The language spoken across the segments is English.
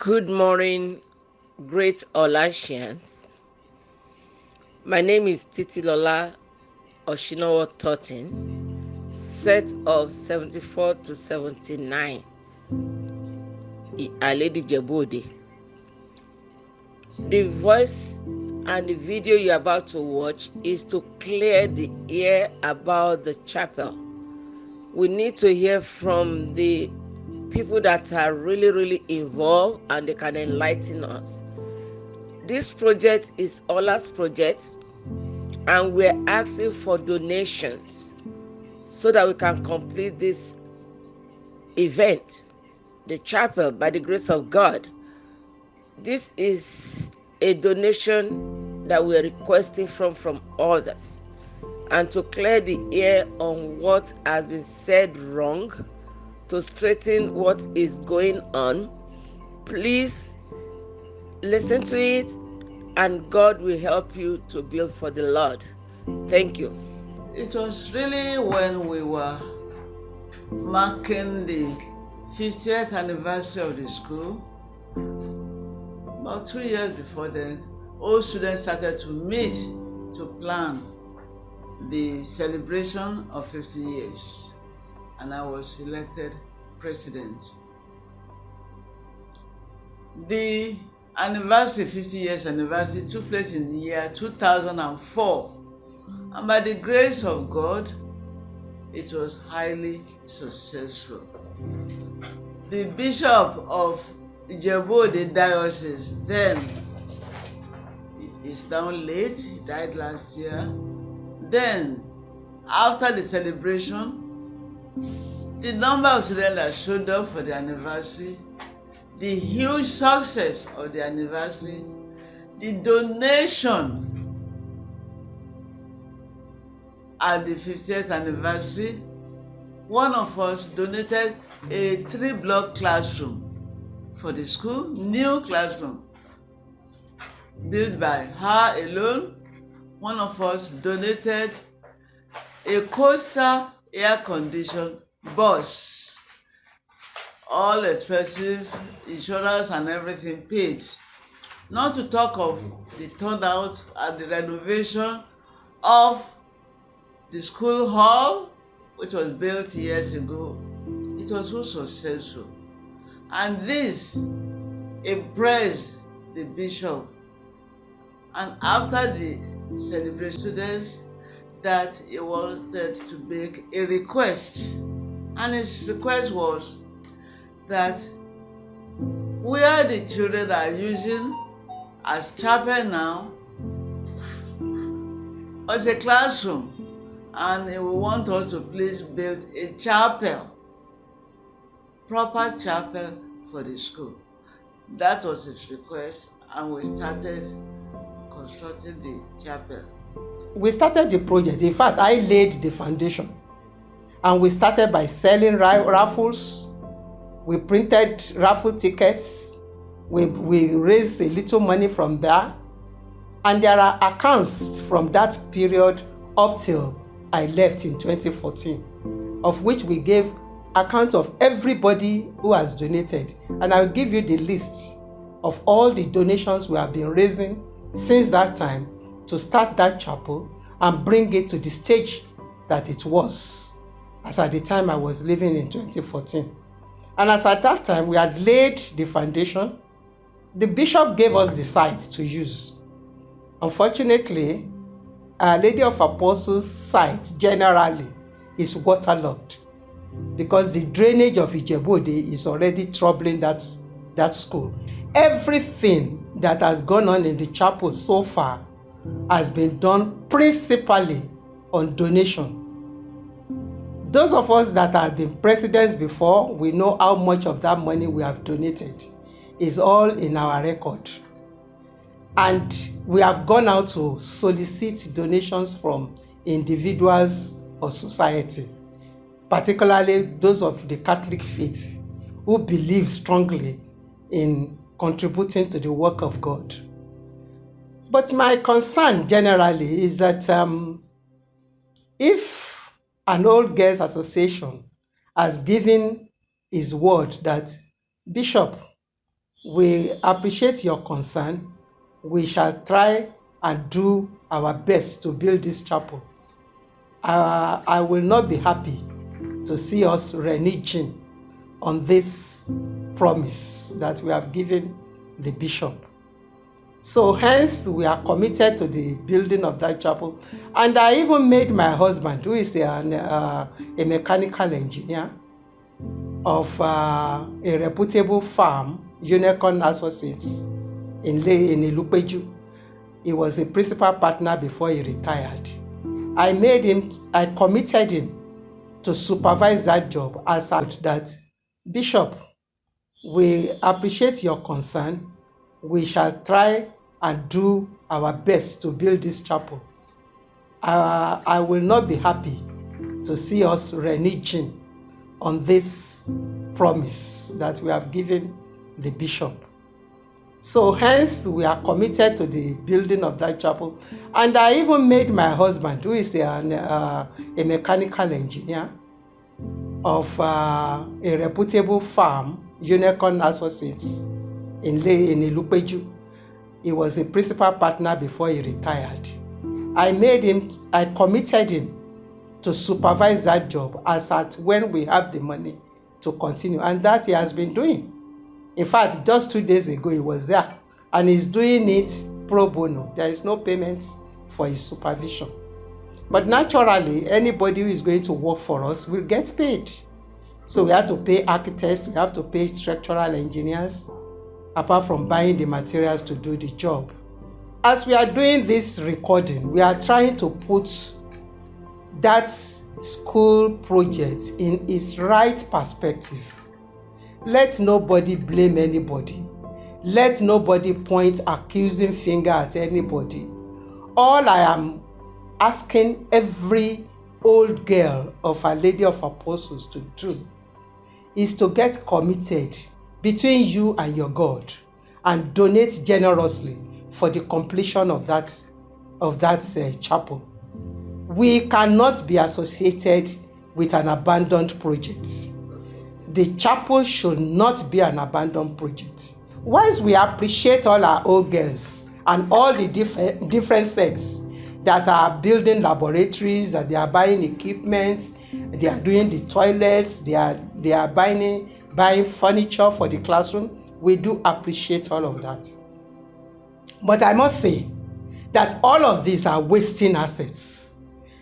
Good morning, great Olasians. My name is Titilola Oshinowo Totin, set of 74 to 79, Aledi Ijebu. The voice and the video you're about to watch is to clear the air about the chapel. We need to hear from the people that are really involved and they can enlighten us. This project is OLASS project, and we're asking for donations so that we can complete this event, the chapel, by the grace of God. This is a donation that we're requesting from others, and to clear the air on what has been said wrong, to straighten what is going on. Please listen to it, and God will help you to build for the Lord. Thank you. It was really when we were marking the 50th anniversary of the school. About 2 years before then, all students started to meet to plan the celebration of 50 years, and I was elected president. The anniversary, 50 years anniversary, took place in the year 2004, and by the grace of God, it was highly successful. The bishop of Ijebu, the diocese, then is now late, he died last year. Then, after the celebration, the number of students that showed up for the anniversary, the huge success of the anniversary, the donation at the 50th anniversary, one of us donated a 3-block classroom for the school, new classroom, built by her alone. One of us donated a coastal air-conditioned bus, all expensive, insurance and everything paid. Not to talk of the turnout and the renovation of the school hall, which was built years ago. It was so successful. And this impressed the bishop. And after the celebration, students that he wanted to make a request. And his request was that where the children are using as chapel now as a classroom, and he will want us to please build a chapel, proper chapel for the school. That was his request, and we started constructing the chapel. We started the project. In fact, I laid the foundation, and we started by selling raffles. We printed raffle tickets. We raised a little money from there, and there are accounts from that period up till I left in 2014, of which we gave account of everybody who has donated. And I'll give you the list of all the donations we have been raising since that time to start that chapel and bring it to the stage that it was, as at the time I was living in 2014. And as at that time, we had laid the foundation. The bishop gave us the site to use. Unfortunately, Our Lady of Apostles site generally is waterlogged because the drainage of Ijebu is already troubling that school. Everything that has gone on in the chapel so far has been done principally on donation. Those of us that have been presidents before, we know how much of that money we have donated. Is all in our record. And we have gone out to solicit donations from individuals or society, particularly those of the Catholic faith who believe strongly in contributing to the work of God. But my concern generally is that if an old girls association has given his word that Bishop, We appreciate your concern. We shall try and do our best to build this chapel. I will not be happy to see us reneging on this promise that we have given the bishop. So hence, we are committed to the building of that chapel. And I even made my husband, who is a mechanical engineer of a reputable firm, Unicorn Associates, in Ilupeju. He was a principal partner before he retired. I committed him to supervise that job as that, Bishop, we appreciate your concern. We shall try and do our best to build this chapel. I will not be happy to see us reneging on this promise that we have given the bishop. So hence, we are committed to the building of that chapel. And I even made my husband, who is a mechanical engineer of a reputable firm, Unicorn Associates, in Ilupeju. He was a principal partner before he retired. I committed him to supervise that job as at when we have the money to continue. And that he has been doing. In fact, just 2 days ago, he was there. And he's doing it pro bono. There is no payment for his supervision. But naturally, anybody who is going to work for us will get paid. So we have to pay architects, we have to pay structural engineers, apart from buying the materials to do the job. As we are doing this recording, we are trying to put that school project in its right perspective. Let nobody blame anybody. Let nobody point accusing finger at anybody. All I am asking every old girl of Our Lady of Apostles to do is to get committed between you and your God and donate generously for the completion of that chapel. We cannot be associated with an abandoned project. The chapel should not be an abandoned project. Once we appreciate all our old girls and all the different sects that are building laboratories, that they are buying equipment, they are doing the toilets, they are buying furniture for the classroom, we do appreciate all of that. But I must say that all of these are wasting assets,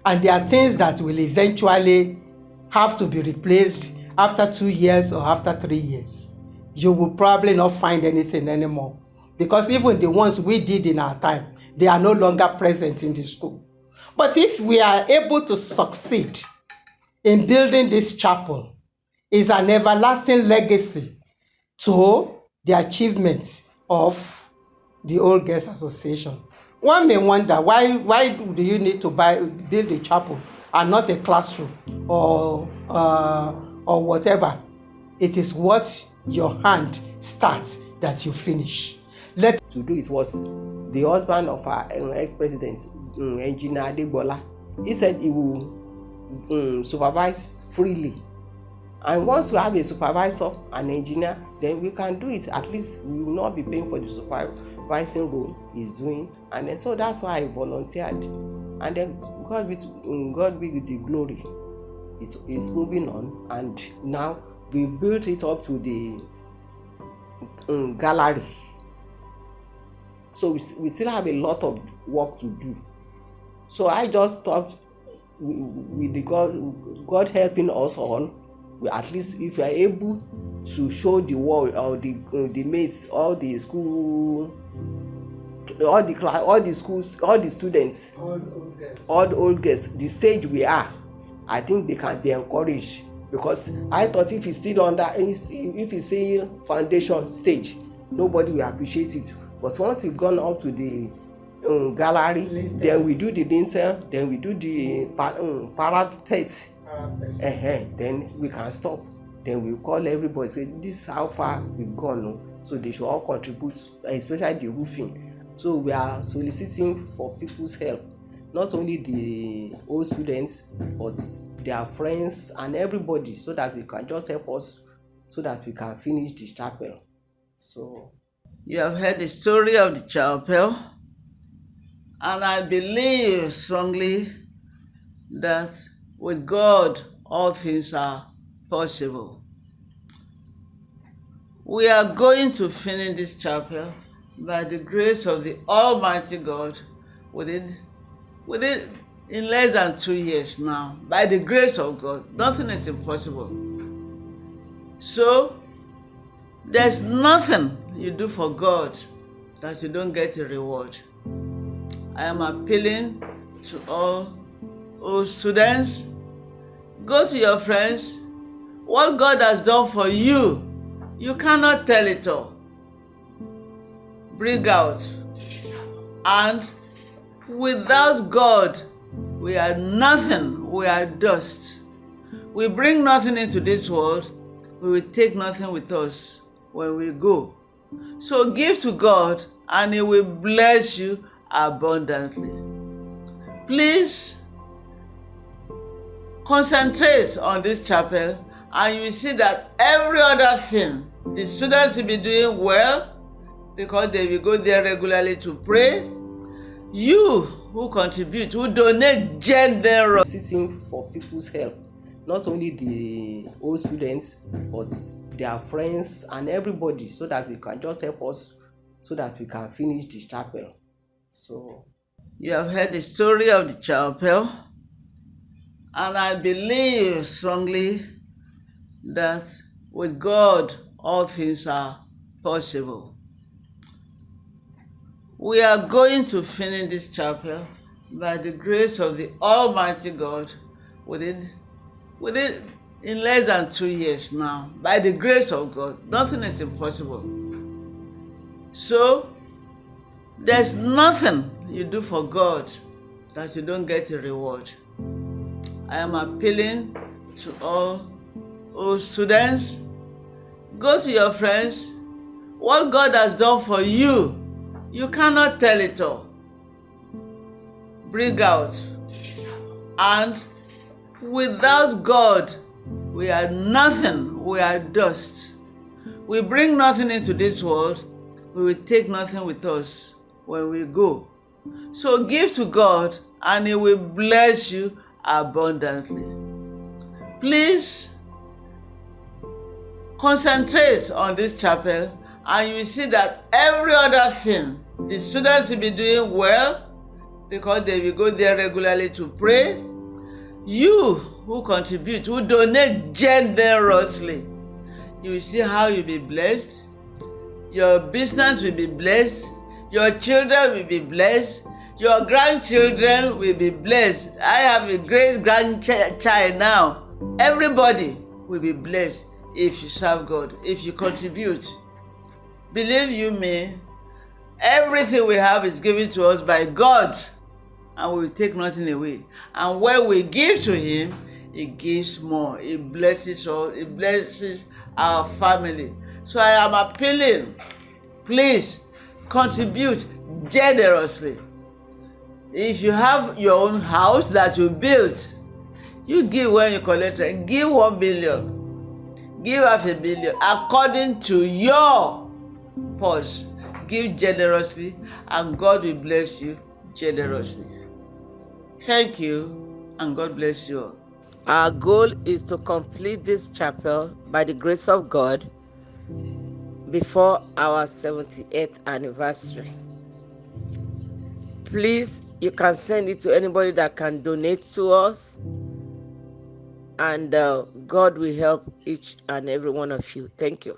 and there are things that will eventually have to be replaced after 2 years or after 3 years. You will probably not find anything anymore, because even the ones we did in our time, they are no longer present in the school. But if we are able to succeed in building this chapel, it's an everlasting legacy to the achievements of the Old Girls Association. One may wonder, why do you need to build a chapel and not a classroom or whatever? It is what your hand starts that you finish. To do it was the husband of our ex-president, Engineer Adegbola. He said he will supervise freely. And once we have a supervisor, an engineer, then we can do it. At least we will not be paying for the supervising role he's doing. And then so that's why I volunteered. And then God be with the glory. It is moving on, and now we built it up to the gallery. So we still have a lot of work to do. So I just thought, with the God helping us all, at least if we are able to show the world, or the mates, all the school, all the class, all the schools, all the students, all the old girls, the stage we are, I think they can be encouraged. Because I thought if it's still if it's still foundation stage, nobody will appreciate it. But once we've gone up to the gallery, then we do the lintel, then we do the parapet, then we can stop. Then we call everybody, say this is how far we've gone. So they should all contribute, especially the roofing. So we are soliciting for people's help, not only the old students, but their friends and everybody, so that we can just help us, so that we can finish this chapel. So You have heard the story of the chapel, and I believe strongly that with God all things are possible. We are going to finish this chapel by the grace of the Almighty God within in less than 2 years now. By the grace of God, nothing is impossible. So there's nothing you do for God that you don't get a reward. I am appealing to all students. Go to your friends. What God has done for you, you cannot tell it all. Bring out. And without God, we are nothing. We are dust. We bring nothing into this world. We will take nothing with us when we go. So give to God, and He will bless you abundantly. Please concentrate on this chapel, and you will see that every other thing, the students will be doing well because they will go there regularly to pray. You who contribute, who donate generously, sitting for people's help, not only the old students, but their friends and everybody, so that we can just help us, so that we can finish this chapel. So you have heard the story of the chapel, and I believe strongly that with God all things are possible. We are going to finish this chapel by the grace of the Almighty God within in less than 2 years now. By the grace of God, nothing is impossible. So there's nothing you do for God that you don't get a reward. I am appealing to all students. Go to your friends. What God has done for you, you cannot tell it all. Bring out. And without God, we are nothing. We are dust. We bring nothing into this world. We will take nothing with us when we go. So give to God, and He will bless you abundantly. Please concentrate on this chapel, and you will see that every other thing, the students will be doing well because they will go there regularly to pray. You who contribute, who donate generously, you will see how you'll be blessed. Your business will be blessed. Your children will be blessed. Your grandchildren will be blessed. I have a great grandchild now. Everybody will be blessed if you serve God, if you contribute. Believe you me, everything we have is given to us by God, and we will take nothing away. And when we give to Him, He gives more. He blesses us. He blesses our family. So I am appealing, please contribute generously. If you have your own house that you built, you give when you collect rent. Give 1 billion. Give 500 million according to your purse. Give generously, and God will bless you generously. Thank you, and God bless you all. Our goal is to complete this chapel by the grace of God before our 78th anniversary. Please, you can send it to anybody that can donate to us, and God will help each and every one of you. Thank you.